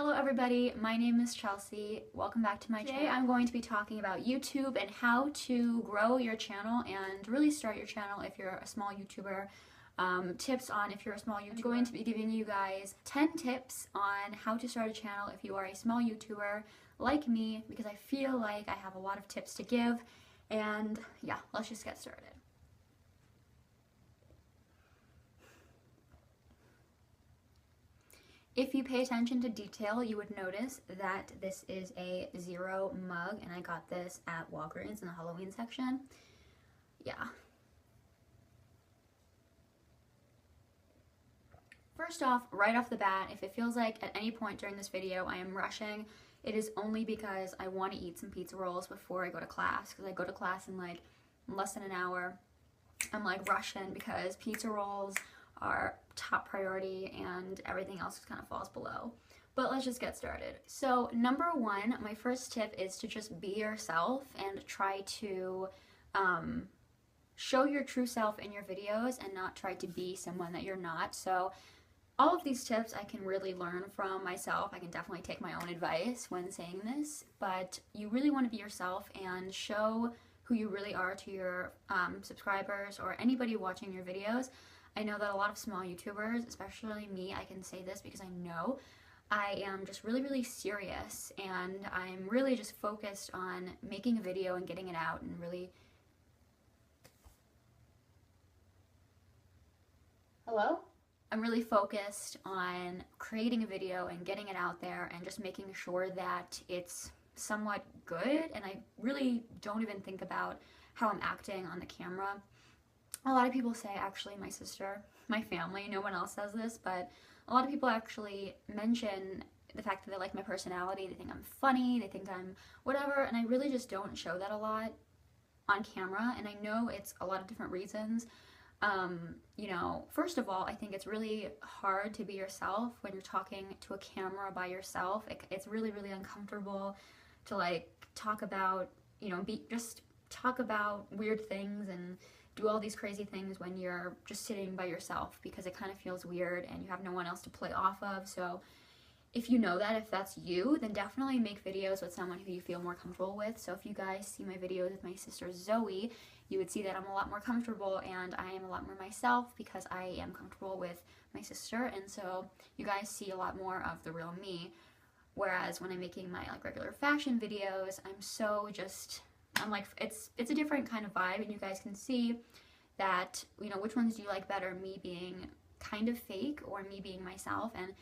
Hello everybody, my name is Chelsea. Welcome back to my channel. Today I'm going to be talking about YouTube and how to grow your channel and really start your channel if you're a small YouTuber. Tips on if you're a small YouTuber. I'm going to be giving you guys 10 tips on how to start a channel if you are a small YouTuber like me, because I feel like I have a lot of tips to give. And yeah, let's just get started. If you pay attention to detail, you would notice that this is a Zero mug, and I got this at Walgreens in the Halloween section. Yeah. First off, right off the bat, if it feels like at any point during this video I am rushing, it is only because I want to eat some pizza rolls before I go to class, because I go to class in like less than an hour. I'm like rushing because pizza rolls are top priority and everything else kind of falls below. But let's just get started. So number one, my first tip is to just be yourself and try to show your true self in your videos and not try to be someone that you're not. So all of these tips I can really learn from myself. I can definitely take my own advice when saying this, but you really want to be yourself and show who you really are to your subscribers or anybody watching your videos. I know that a lot of small YouTubers, especially me, I can say this because I know I am just really serious, and I'm really just focused on making a video and getting it out and really... Hello? I'm really focused on creating a video and getting it out there and just making sure that it's somewhat good, and I really don't even think about how I'm acting on the camera. A lot of people say, actually, my sister, my family, no one else says this, but a lot of people actually mention the fact that they like my personality, they think I'm funny, they think I'm whatever, and I really just don't show that a lot on camera, and I know it's a lot of different reasons. You know, first of all, I think it's really hard to be yourself when you're talking to a camera by yourself. It's really uncomfortable to like talk about, you know, just talk about weird things and do all these crazy things when you're just sitting by yourself, because it kind of feels weird and you have no one else to play off of. So if you know that, if that's you, then definitely make videos with someone who you feel more comfortable with. So if you guys see my videos with my sister Zoe, you would see that I'm a lot more comfortable and I am a lot more myself because I am comfortable with my sister, and so you guys see a lot more of the real me. Whereas when I'm making my like regular fashion videos, I'm like, it's a different kind of vibe, and you guys can see that, you know, which ones do you like better, me being kind of fake or me being myself. And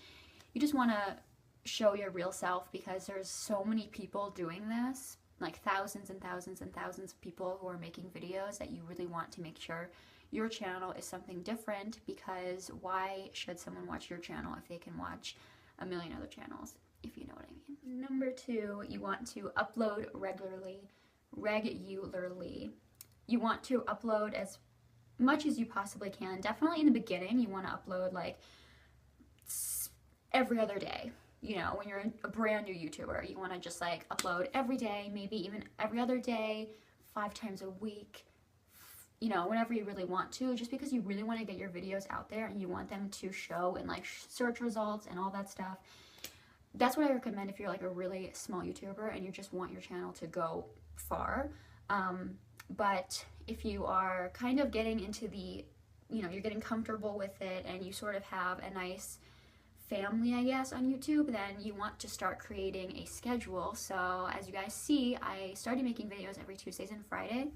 you just want to show your real self because there's so many people doing this, like thousands and thousands and thousands of people who are making videos, that you really want to make sure your channel is something different, because why should someone watch your channel if they can watch a million other channels, if you know what I mean. Number two, you want to upload regularly. You want to upload as much as you possibly can. Definitely in the beginning, you want to upload like every other day. You know, when you're a brand new YouTuber, you want to just like upload every day, maybe even every other day, 5 times a week, you know, whenever you really want to, just because you really want to get your videos out there and you want them to show in like search results and all that stuff. That's what I recommend if you're like a really small YouTuber and you just want your channel to go far. But if you are kind of getting into the, you know, you're getting comfortable with it and you sort of have a nice family, I guess, on YouTube, then you want to start creating a schedule. So as you guys see, I started making videos every Tuesdays and Friday,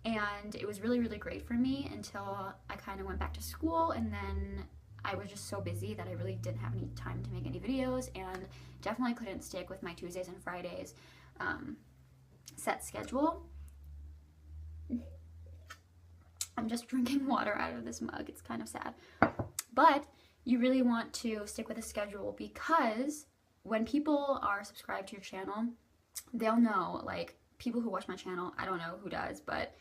and it was really great for me until I kind of went back to school, and then I was just so busy that I really didn't have any time to make any videos, and definitely couldn't stick with my Tuesdays and Fridays set schedule. I'm just drinking water out of this mug. It's kind of sad. But you really want to stick with a schedule, because when people are subscribed to your channel, they'll know, like people who watch my channel, I don't know who does, but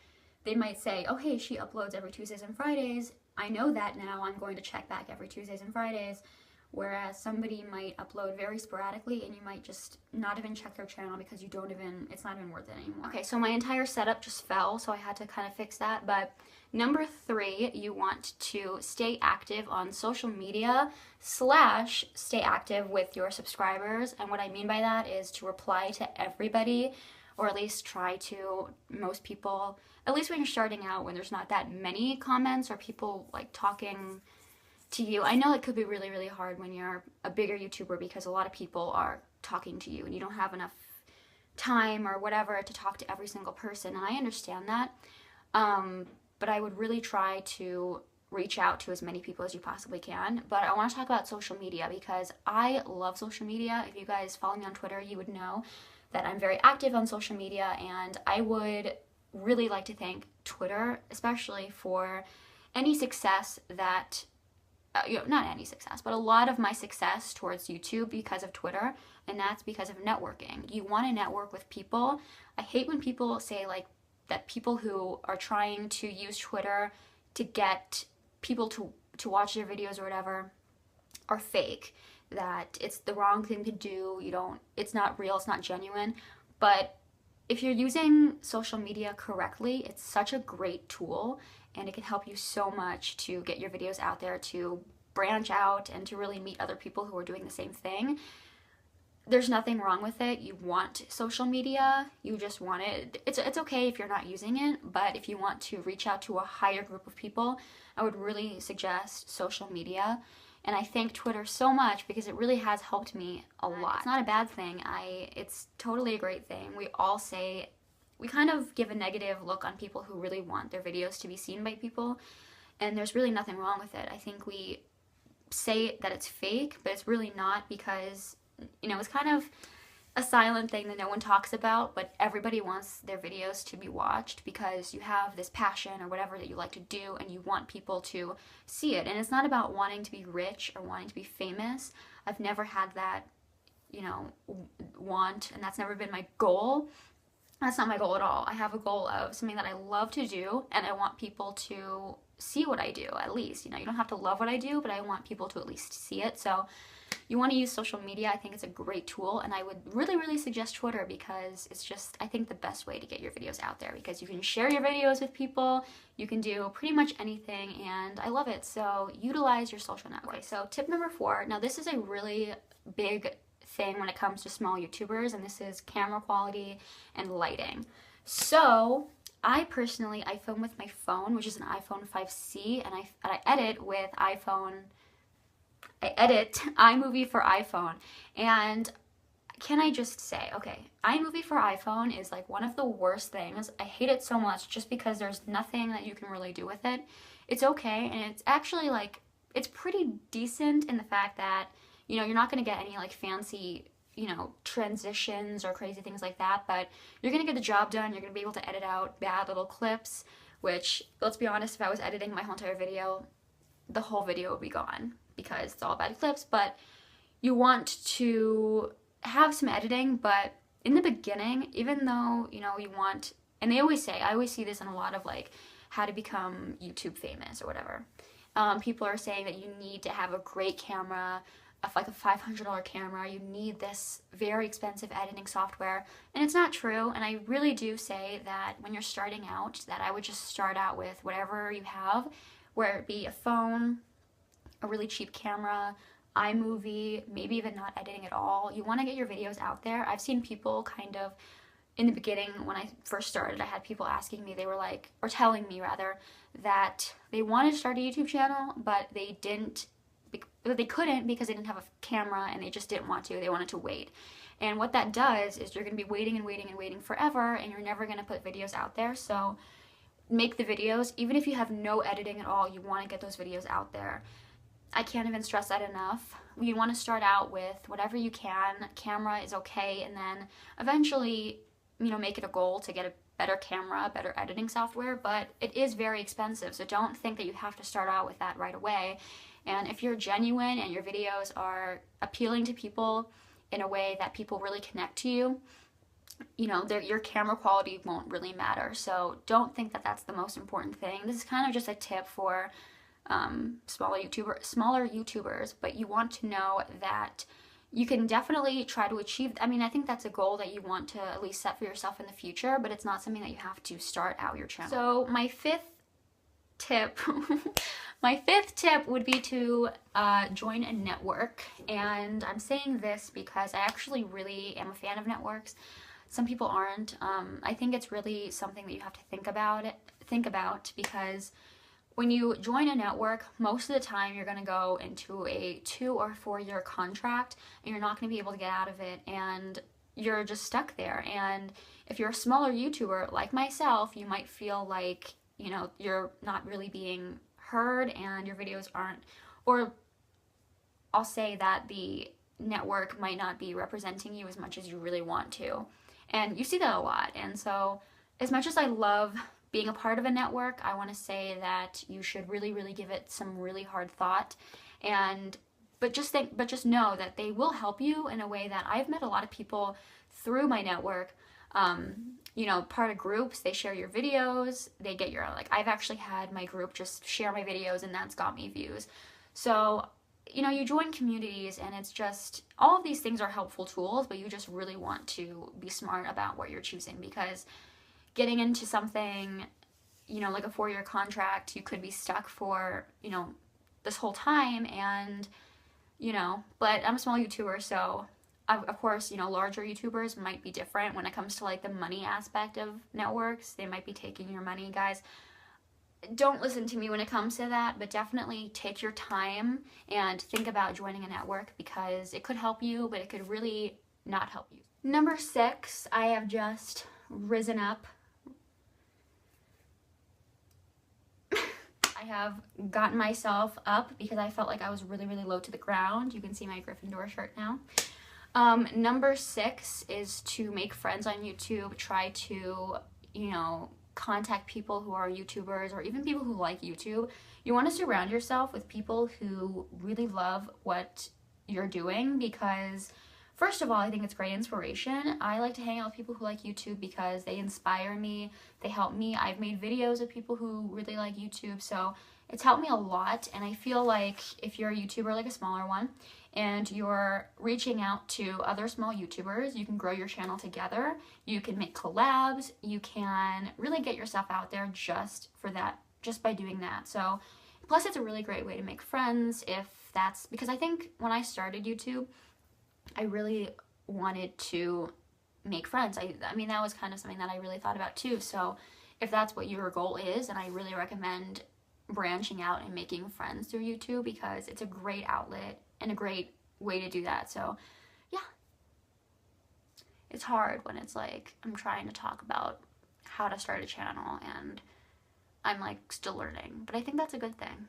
they might say, oh hey, she uploads every Tuesdays and Fridays. I know that now, I'm going to check back every Tuesdays and Fridays. whereas somebody might upload very sporadically and you might just not even check their channel because it's not even worth it anymore. Okay, so my entire setup just fell, so I had to kind of fix that. But number 3, you want to stay active on social media / stay active with your subscribers. And what I mean by that is to reply to everybody, or at least try to. Most people, at least when you're starting out, when there's not that many comments or people like talking to you. I know it could be really, really hard when you're a bigger YouTuber because a lot of people are talking to you and you don't have enough time or whatever to talk to every single person, and I understand that. But I would really try to reach out to as many people as you possibly can. But I want to talk about social media because I love social media. If you guys follow me on Twitter, you would know that I'm very active on social media, and I would really like to thank Twitter, especially for any success that not any success, but a lot of my success towards YouTube because of Twitter, and that's because of networking. You want to network with people. I hate when people say like that people who are trying to use Twitter to get people to watch their videos or whatever are fake, that it's the wrong thing to do. It's not real, it's not genuine. But if you're using social media correctly, it's such a great tool, and it can help you so much to get your videos out there, to branch out, and to really meet other people who are doing the same thing. There's nothing wrong with it. You want social media, you just want it. It's okay if you're not using it, but if you want to reach out to a higher group of people, I would really suggest social media. And I thank Twitter so much because it really has helped me a lot. It's not a bad thing. It's totally a great thing. We kind of give a negative look on people who really want their videos to be seen by people, and there's really nothing wrong with it. I think we say that it's fake, but it's really not, because, it's kind of a silent thing that no one talks about, but everybody wants their videos to be watched because you have this passion or whatever that you like to do, and you want people to see it. And it's not about wanting to be rich or wanting to be famous. I've never had that, want, and that's never been my goal. That's not my goal at all. I have a goal of something that I love to do, and I want people to see what I do, at least. You don't have to love what I do, but I want people to at least see it. So you want to use social media. I think it's a great tool, and I would really, really suggest Twitter because it's just, I think, the best way to get your videos out there, because you can share your videos with people, you can do pretty much anything, and I love it. So utilize your social network. Okay, so tip number 4. Now, this is a really big thing when it comes to small YouTubers, and this is camera quality and lighting. So I personally, I film with my phone, which is an iPhone 5C, and I edit with I edit iMovie for iPhone. And can I just say, okay, iMovie for iPhone is like one of the worst things. I hate it so much just because there's nothing that you can really do with it. It's okay, and it's actually like, it's pretty decent in the fact that you're not going to get any like fancy, transitions or crazy things like that, but you're going to get the job done. You're going to be able to edit out bad little clips, which, let's be honest, if I was editing my whole entire video, the whole video would be gone because it's all bad clips. But you want to have some editing, but in the beginning, even though, you want, and I always see this in a lot of like how to become YouTube famous or whatever. People are saying that you need to have a great camera, like a $500 camera, you need this very expensive editing software, and it's not true. And I really do say that when you're starting out, that I would just start out with whatever you have, where it be a phone, a really cheap camera, iMovie, maybe even not editing at all. You want to get your videos out there. I've seen people kind of, in the beginning when I first started, I had people asking me, they were like, or telling me rather, that they wanted to start a YouTube channel, but they couldn't because they didn't have a camera, and they just didn't want to. They wanted to wait. And what that does is you're going to be waiting and waiting and waiting forever, and you're never going to put videos out there. So make the videos. Even if you have no editing at all, you want to get those videos out there. I can't even stress that enough. You want to start out with whatever you can. Camera is okay, and then eventually, make it a goal to get a better camera, better editing software, but it is very expensive, so don't think that you have to start out with that right away. And if you're genuine and your videos are appealing to people in a way that people really connect to you, your camera quality won't really matter. So don't think that that's the most important thing. This is kind of just a tip for smaller YouTubers, but you want to know that you can definitely try to achieve. I mean, I think that's a goal that you want to at least set for yourself in the future, but it's not something that you have to start out your channel. So my fifth tip my fifth tip would be to join a network. And I'm saying this because I actually really am a fan of networks. Some people aren't. I think it's really something that you have to think about because when you join a network, most of the time you're going to go into a 2 or 4 year contract and you're not going to be able to get out of it, and you're just stuck there. And if you're a smaller YouTuber like myself, you might feel like, you know, you're not really being heard and your videos aren't, or I'll say that the network might not be representing you as much as you really want to. And you see that a lot. And so as much as I love being a part of a network, I want to say that you should really, really give it some really hard thought. But just know that they will help you in a way that I've met a lot of people through my network. You know, part of groups, they share your videos, they get your, like, I've actually had my group just share my videos and that's got me views. So, you know, you join communities and it's just, all of these things are helpful tools, but you just really want to be smart about what you're choosing, because getting into something, you know, like a 4-year contract, you could be stuck for, you know, this whole time. And, you know, but I'm a small YouTuber, so of course, you know, larger YouTubers might be different when it comes to like the money aspect of networks. They might be taking your money. Guys, don't listen to me when it comes to that, but definitely take your time and think about joining a network, because it could help you, but it could really not help you. Number 6, I have just risen up. I have gotten myself up because I felt like I was really, really low to the ground. You can see my Gryffindor shirt now. Number 6 is to make friends on YouTube. Try to, you know, contact people who are YouTubers or even people who like YouTube. You want to surround yourself with people who really love what you're doing, because first of all, I think it's great inspiration. I like to hang out with people who like YouTube because they inspire me, they help me. I've made videos with people who really like YouTube, so it's helped me a lot. And I feel like if you're a YouTuber, like a smaller one, and you're reaching out to other small YouTubers, you can grow your channel together, you can make collabs, you can really get yourself out there just by doing that. So plus it's a really great way to make friends, because I think when I started YouTube, I really wanted to make friends. I mean, that was kind of something that I really thought about too. So if that's what your goal is, then I really recommend branching out and making friends through YouTube, because it's a great outlet and a great way to do that. So yeah, it's hard when it's like I'm trying to talk about how to start a channel and I'm like still learning, but I think that's a good thing.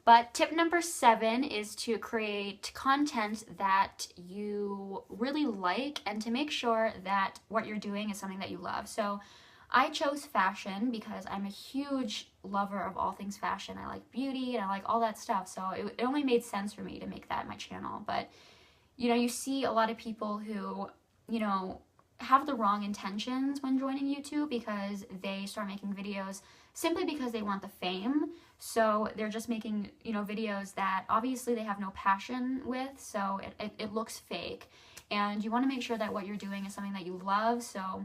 But tip number 7 is to create content that you really like and to make sure that what you're doing is something that you love. So I chose fashion because I'm a huge lover of all things fashion. I like beauty and I like all that stuff. So it only made sense for me to make that my channel. But, you know, you see a lot of people who, you know, have the wrong intentions when joining YouTube, because they start making videos simply because they want the fame. So they're just making, you know, videos that obviously they have no passion with. So it looks fake. And you want to make sure that what you're doing is something that you love. So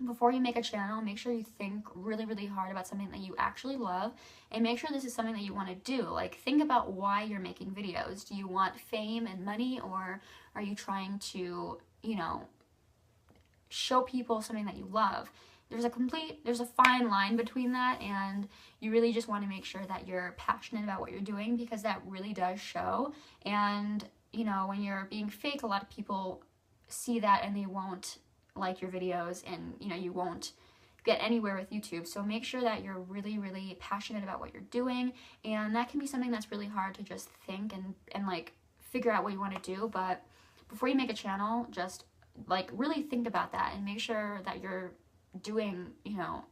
before you make a channel, make sure you think really, really hard about something that you actually love, and make sure this is something that you want to do. Like, think about why you're making videos. Do you want fame and money, or are you trying to, you know, show people something that you love? There's a fine line between that, and you really just want to make sure that you're passionate about what you're doing, because that really does show. And, you know, when you're being fake, a lot of people see that and they won't like your videos, and, you know, you won't get anywhere with YouTube. So make sure that you're really, really passionate about what you're doing, and that can be something that's really hard to just think and like figure out what you want to do. But before you make a channel, just like really think about that and make sure that you're doing, you know,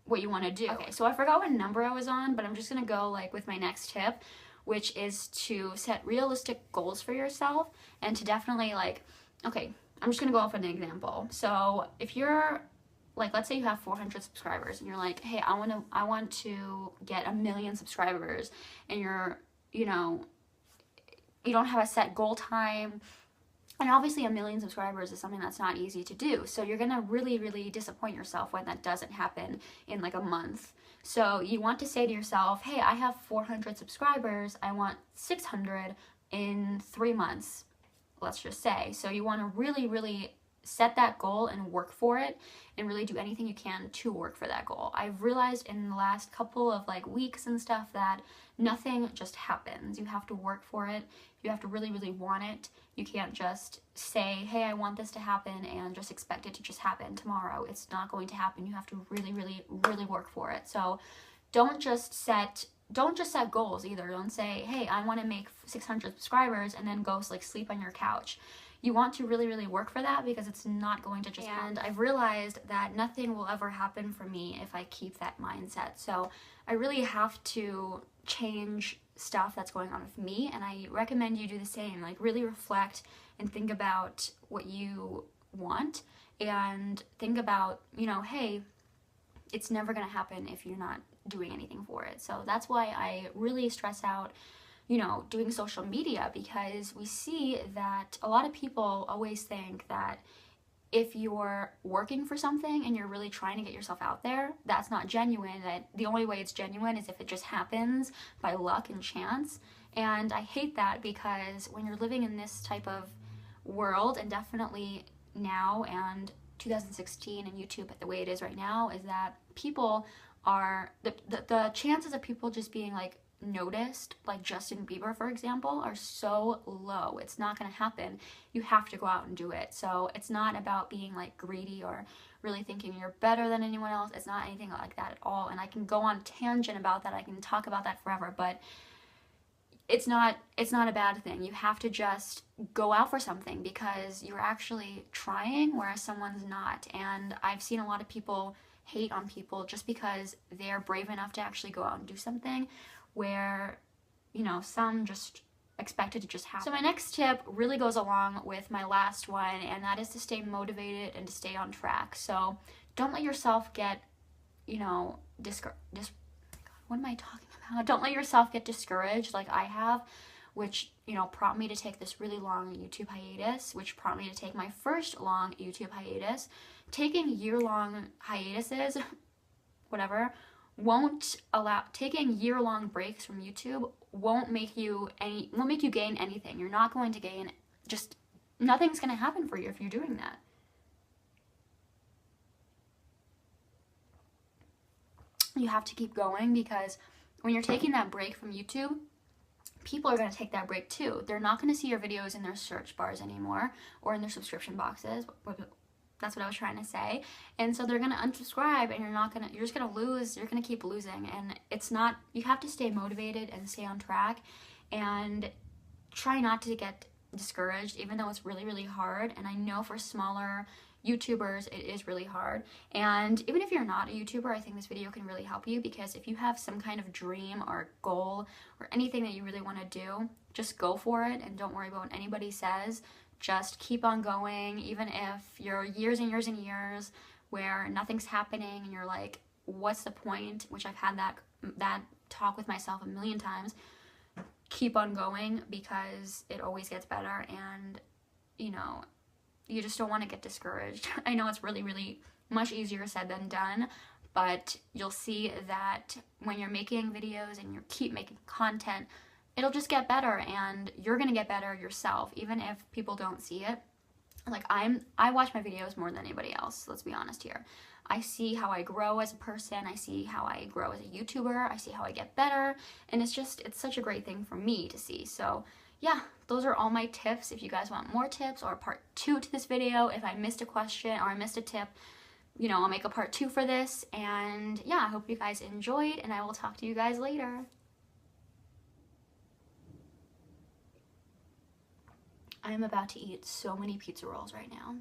what you want to do. Okay, so I forgot what number I was on, but I'm just gonna go like with my next tip, which is to set realistic goals for yourself, and to definitely like, okay, I'm just gonna go off an example. So if you're like, let's say you have 400 subscribers and you're like, hey, I want to get 1 million subscribers, and you're, you know, you don't have a set goal time. And obviously 1 million subscribers is something that's not easy to do. So you're gonna really, really disappoint yourself when that doesn't happen in like a month. So you want to say to yourself, hey, I have 400 subscribers, I want 600 in 3 months, let's just say. So you want to really, really set that goal and work for it, and really do anything you can to work for that goal. I've realized in the last couple of like weeks and stuff that nothing just happens. You have to work for it. You have to really, really want it. You can't just say, hey, I want this to happen, and just expect it to just happen tomorrow. It's not going to happen. You have to really, really, really work for it. So don't just set goals either. Don't say, hey, I want to make 600 subscribers and then go like sleep on your couch. You want to really, really work for that, because it's not going to just happen. And I've realized that nothing will ever happen for me if I keep that mindset. So I really have to change stuff that's going on with me, and I recommend you do the same. Like, really reflect and think about what you want, and think about, you know, hey, it's never going to happen if you're not doing anything for it. So that's why I really stress out, you know, doing social media, because we see that a lot of people always think that if you're working for something and you're really trying to get yourself out there, that's not genuine. That the only way it's genuine is if it just happens by luck and chance. And I hate that, because when you're living in this type of world, and definitely now and 2016 and YouTube the way it is right now, is that people are, the chances of people just being like noticed, like Justin Bieber for example, are so low. It's not going to happen. You have to go out and do it. So it's not about being like greedy or really thinking you're better than anyone else. It's not anything like that at all. And I can go on a tangent about that. I can talk about that forever, but it's not a bad thing. You have to just go out for something because you're actually trying, whereas someone's not. And I've seen a lot of people hate on people just because they're brave enough to actually go out and do something, where, you know, some just expect it to just happen. So my next tip really goes along with my last one, and that is to stay motivated and to stay on track. So don't let yourself get, you know, what am I talking about? Don't let yourself get discouraged like I have, which, you know, prompted me to take this really long YouTube hiatus, which prompted me to take my first long YouTube hiatus. Taking year-long hiatuses, whatever, taking year-long breaks from YouTube won't make you gain anything. You're not going to gain, just nothing's going to happen for you if you're doing that. You have to keep going, because when you're taking that break from YouTube, people are going to take that break too. They're not going to see your videos in their search bars anymore or in their subscription boxes. That's what I was trying to say. And so they're going to unsubscribe, and you're just going to lose. You're going to keep losing. And it's not, you have to stay motivated and stay on track, and try not to get discouraged, even though it's really, really hard. And I know for smaller YouTubers, it is really hard. And even if you're not a YouTuber, I think this video can really help you, because if you have some kind of dream or goal or anything that you really want to do, just go for it and don't worry about what anybody says. Just keep on going, even if you're years and years and years where nothing's happening and you're like, what's the point? Which I've had that talk with myself a million times. Keep on going, because it always gets better, and, you know, you just don't want to get discouraged. I know it's really, really much easier said than done, but you'll see that when you're making videos and you keep making content, it'll just get better, and you're gonna get better yourself, even if people don't see it. Like, I watch my videos more than anybody else, let's be honest here. I see how I grow as a person, I see how I grow as a YouTuber, I see how I get better, and it's such a great thing for me to see. So yeah, those are all my tips. If you guys want more tips or part 2 to this video, if I missed a question or I missed a tip, you know, I'll make a part 2 for this. And yeah, I hope you guys enjoyed, and I will talk to you guys later. I am about to eat so many pizza rolls right now.